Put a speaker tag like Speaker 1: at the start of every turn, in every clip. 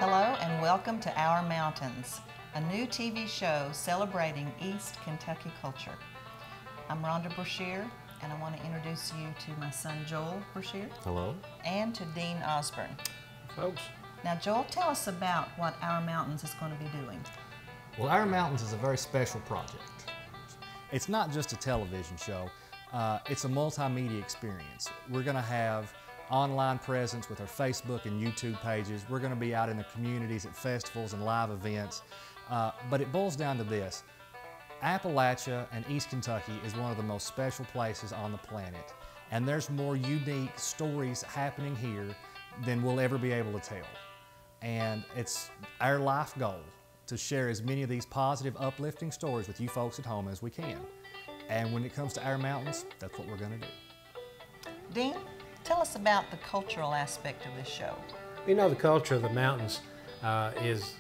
Speaker 1: Hello and welcome to Our Mountains, a new TV show celebrating East Kentucky culture. I'm Rhonda Brashear, and I want to introduce you to my son Joel Brashear.
Speaker 2: Hello.
Speaker 1: And to Dean Osborne.
Speaker 2: Folks.
Speaker 1: Now Joel, tell us about what Our Mountains is going to be doing.
Speaker 2: Well, Our Mountains is a very special project. It's not just a television show, it's a multimedia experience. We're going to have online presence with our Facebook and YouTube pages. We're going to be out in the communities at festivals and live events. But it boils down to this. Appalachia and East Kentucky is one of the most special places on the planet. And there's more unique stories happening here than we'll ever be able to tell. And it's our life goal to share as many of these positive, uplifting stories with you folks at home as we can. And when it comes to Our Mountains, that's what we're going to do.
Speaker 1: Dean, tell us about the cultural aspect of this show.
Speaker 3: You know, the culture of the mountains is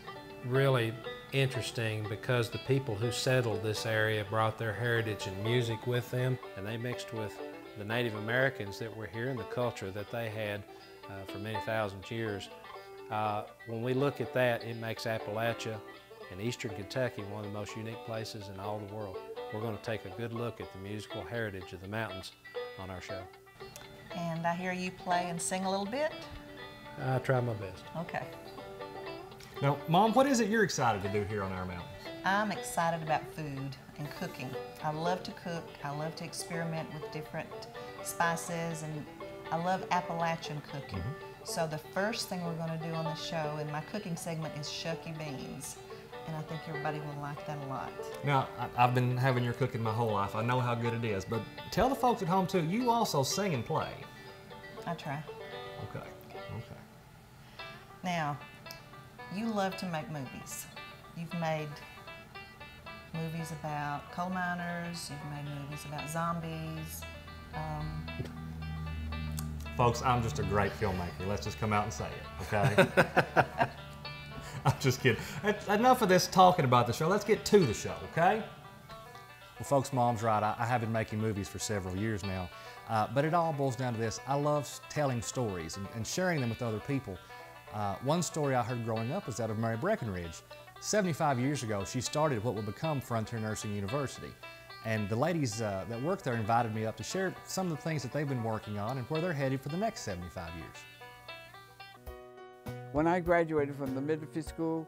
Speaker 3: really interesting because the people who settled this area brought their heritage and music with them, and they mixed with the Native Americans that were here and the culture that they had for many thousand years. When we look at that, it makes Appalachia and Eastern Kentucky one of the most unique places in all the world. We're going to take a good look at the musical heritage of the mountains on our show.
Speaker 1: And I hear you play and sing a little bit?
Speaker 3: I try my best.
Speaker 1: Okay.
Speaker 2: Now, Mom, what is it you're excited to do here on Our Mountains?
Speaker 1: I'm excited about food and cooking. I love to cook. I love to experiment with different spices, and I love Appalachian cooking. So the first thing we're going to do on the show in my cooking segment is shucky beans. And I think everybody will like that a lot.
Speaker 2: Now, I've been having your cooking my whole life. I know how good it is, but tell the folks at home too, you also sing and play.
Speaker 1: I try.
Speaker 2: Okay, okay.
Speaker 1: Now, you love to make movies. You've made movies about coal miners, you've made movies about zombies.
Speaker 2: Folks, I'm just a great filmmaker. Let's just come out and say it, okay? I'm just kidding. Enough of this talking about the show. Let's get to the show, okay? Well, folks, Mom's right. I have been making movies for several years now. But it all boils down to this. I love telling stories and sharing them with other people. One story I heard growing up was that of Mary Breckinridge. 75 years ago, she started what would become Frontier Nursing University. And the ladies that work there invited me up to share some of the things that they've been working on and where they're headed for the next 75 years.
Speaker 4: When I graduated from the midwifery school,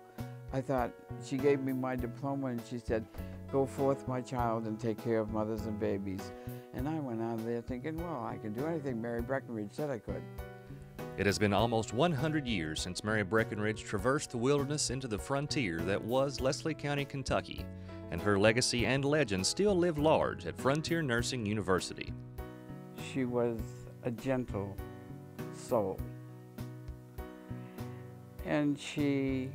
Speaker 4: I thought, she gave me my diploma and she said, "Go forth, my child, and take care of mothers and babies." And I went out of there thinking, well, I can do anything Mary Breckinridge said I could.
Speaker 5: It has been almost 100 years since Mary Breckinridge traversed the wilderness into the frontier that was Leslie County, Kentucky, and her legacy and legend still live large at Frontier Nursing University.
Speaker 4: She was a gentle soul. And she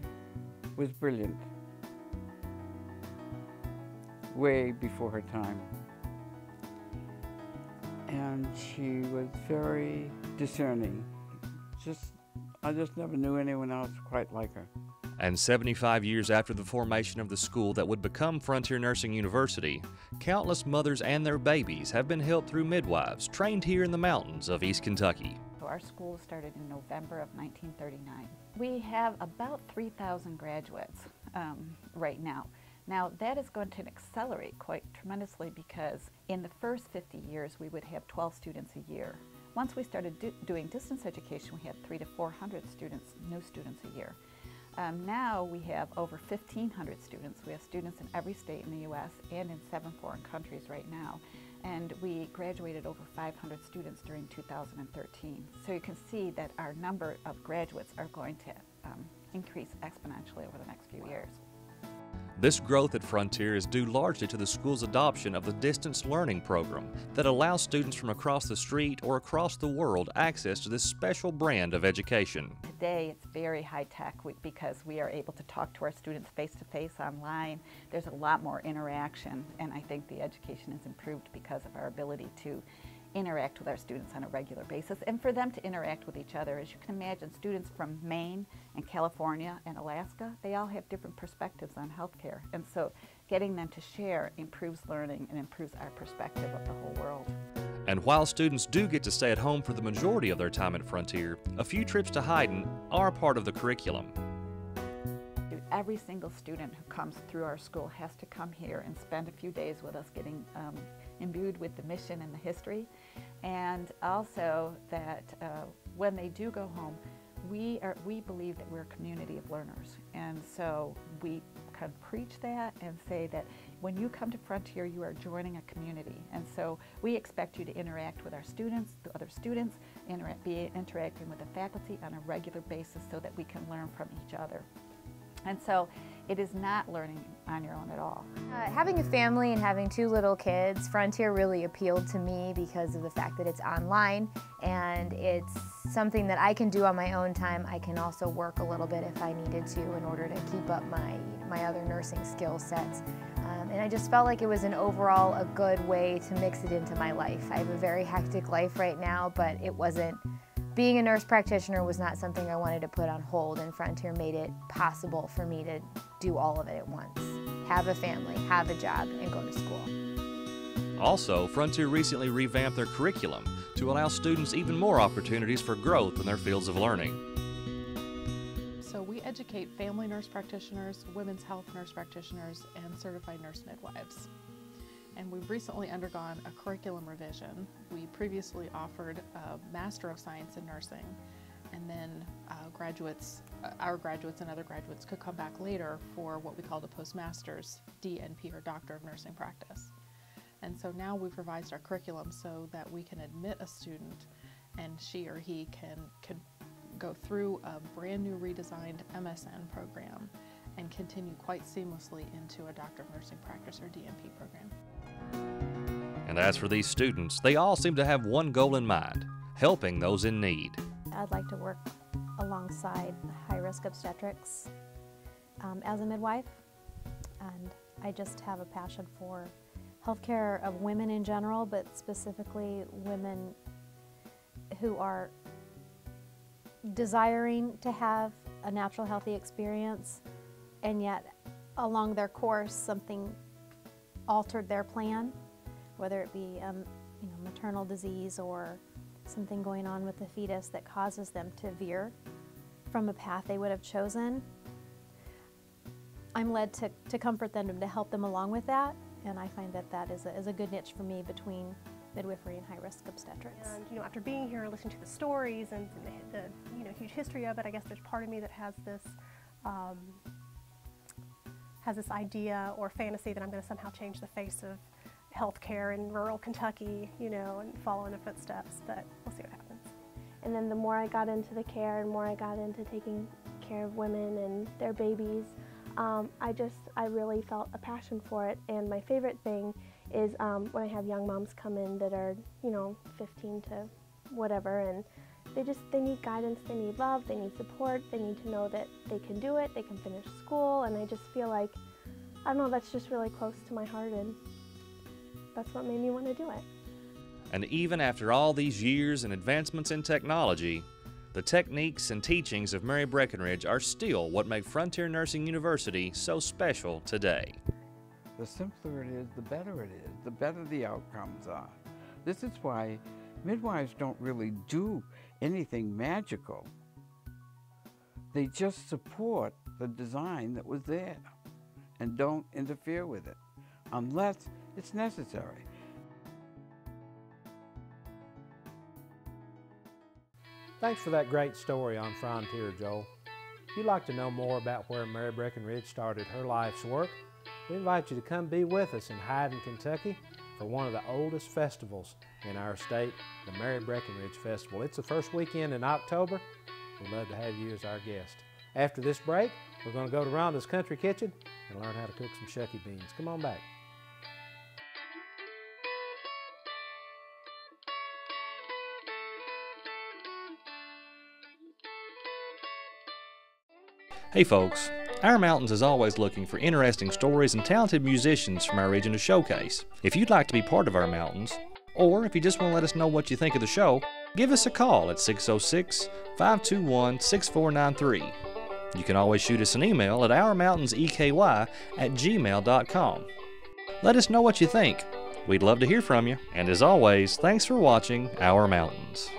Speaker 4: was brilliant, way before her time. And she was very discerning. I just never knew anyone else quite like her.
Speaker 5: And 75 years after the formation of the school that would become Frontier Nursing University, countless mothers and their babies have been helped through midwives trained here in the mountains of East Kentucky.
Speaker 6: Our school started in November of 1939. We have about 3,000 graduates right now. Now that is going to accelerate quite tremendously because in the first 50 years we would have 12 students a year. Once we started doing distance education, we had 300 to 400 students, new students a year. Now we have over 1,500 students. We have students in every state in the U.S. and in 7 foreign countries right now. And we graduated over 500 students during 2013. So you can see that our number of graduates are going to increase exponentially over the next few years.
Speaker 5: This growth at Frontier is due largely to the school's adoption of the distance learning program that allows students from across the street or across the world access to this special brand of education.
Speaker 6: Today it's very high-tech because we are able to talk to our students face-to-face online. There's a lot more interaction, and I think the education has improved because of our ability to interact with our students on a regular basis and for them to interact with each other. As you can imagine, students from Maine and California and Alaska, they all have different perspectives on healthcare, and so getting them to share improves learning and improves our perspective of the whole world.
Speaker 5: And while students do get to stay at home for the majority of their time at Frontier, a few trips to Hayden are part of the curriculum.
Speaker 6: every single student who comes through our school has to come here and spend a few days with us getting imbued with the mission and the history. And also that when they do go home, we believe that we're a community of learners. And so we kind of preach that and say that when you come to Frontier, you are joining a community. And so we expect you to interact with our students, the other students, be interacting with the faculty on a regular basis so that we can learn from each other. And so it is not learning on your own at all.
Speaker 7: Having a family and having 2 little kids, Frontier really appealed to me because of the fact that it's online and it's something that I can do on my own time. I can also work a little bit if I needed to in order to keep up my other nursing skill sets. And I just felt like it was an overall a good way to mix it into my life. I have a very hectic life right now, but it wasn't, being a nurse practitioner was not something I wanted to put on hold, and Frontier made it possible for me to do all of it at once. Have a family, have a job, and go to school.
Speaker 5: Also, Frontier recently revamped their curriculum to allow students even more opportunities for growth in their fields of learning.
Speaker 8: So we educate family nurse practitioners, women's health nurse practitioners, and certified nurse midwives. And we've recently undergone a curriculum revision. We previously offered a Master of Science in Nursing, and then our graduates and other graduates could come back later for what we call the Postmaster's DNP, or Doctor of Nursing Practice. And so now we've revised our curriculum so that we can admit a student and she or he can go through a brand new redesigned MSN program and continue quite seamlessly into a Doctor of Nursing Practice, or DNP program.
Speaker 5: And as for these students, they all seem to have one goal in mind: helping those in need.
Speaker 9: I'd like to work alongside high-risk obstetrics as a midwife, and I just have a passion for healthcare of women in general, but specifically women who are desiring to have a natural, healthy experience, and yet along their course something altered their plan, whether it be maternal disease or something going on with the fetus that causes them to veer from a path they would have chosen. I'm led to comfort them and to help them along with that, and I find that is a good niche for me between midwifery and high-risk obstetrics.
Speaker 10: And after being here and listening to the stories and the huge history of it, I guess there's part of me that has this idea or fantasy that I'm going to somehow change the face of healthcare in rural Kentucky, and follow in the footsteps, but we'll see what happens.
Speaker 11: And then the more I got into the care and more I got into taking care of women and their babies, I really felt a passion for it. And my favorite thing is when I have young moms come in that are, 15 to whatever, and they need guidance, they need love, they need support, they need to know that they can do it, they can finish school, and I just feel like, I don't know, that's just really close to my heart, and that's what made me want to do it.
Speaker 5: And even after all these years and advancements in technology, the techniques and teachings of Mary Breckinridge are still what make Frontier Nursing University so special today.
Speaker 4: The simpler it is, the better it is, the better the outcomes are. This is why midwives don't really do anything magical. They just support the design that was there and don't interfere with it unless it's necessary.
Speaker 3: Thanks for that great story on Frontier, Joel. If you'd like to know more about where Mary Breckinridge started her life's work, we invite you to come be with us in Hyden, Kentucky for one of the oldest festivals in our state, the Mary Breckinridge Festival. It's the first weekend in October. We'd love to have you as our guest. After this break, we're going to go to Rhonda's Country Kitchen and learn how to cook some shucky beans. Come on back.
Speaker 5: Hey folks, Our Mountains is always looking for interesting stories and talented musicians from our region to showcase. If you'd like to be part of Our Mountains, or if you just want to let us know what you think of the show, give us a call at 606-521-6493. You can always shoot us an email at ourmountainseky@gmail.com. Let us know what you think. We'd love to hear from you. And as always, thanks for watching Our Mountains.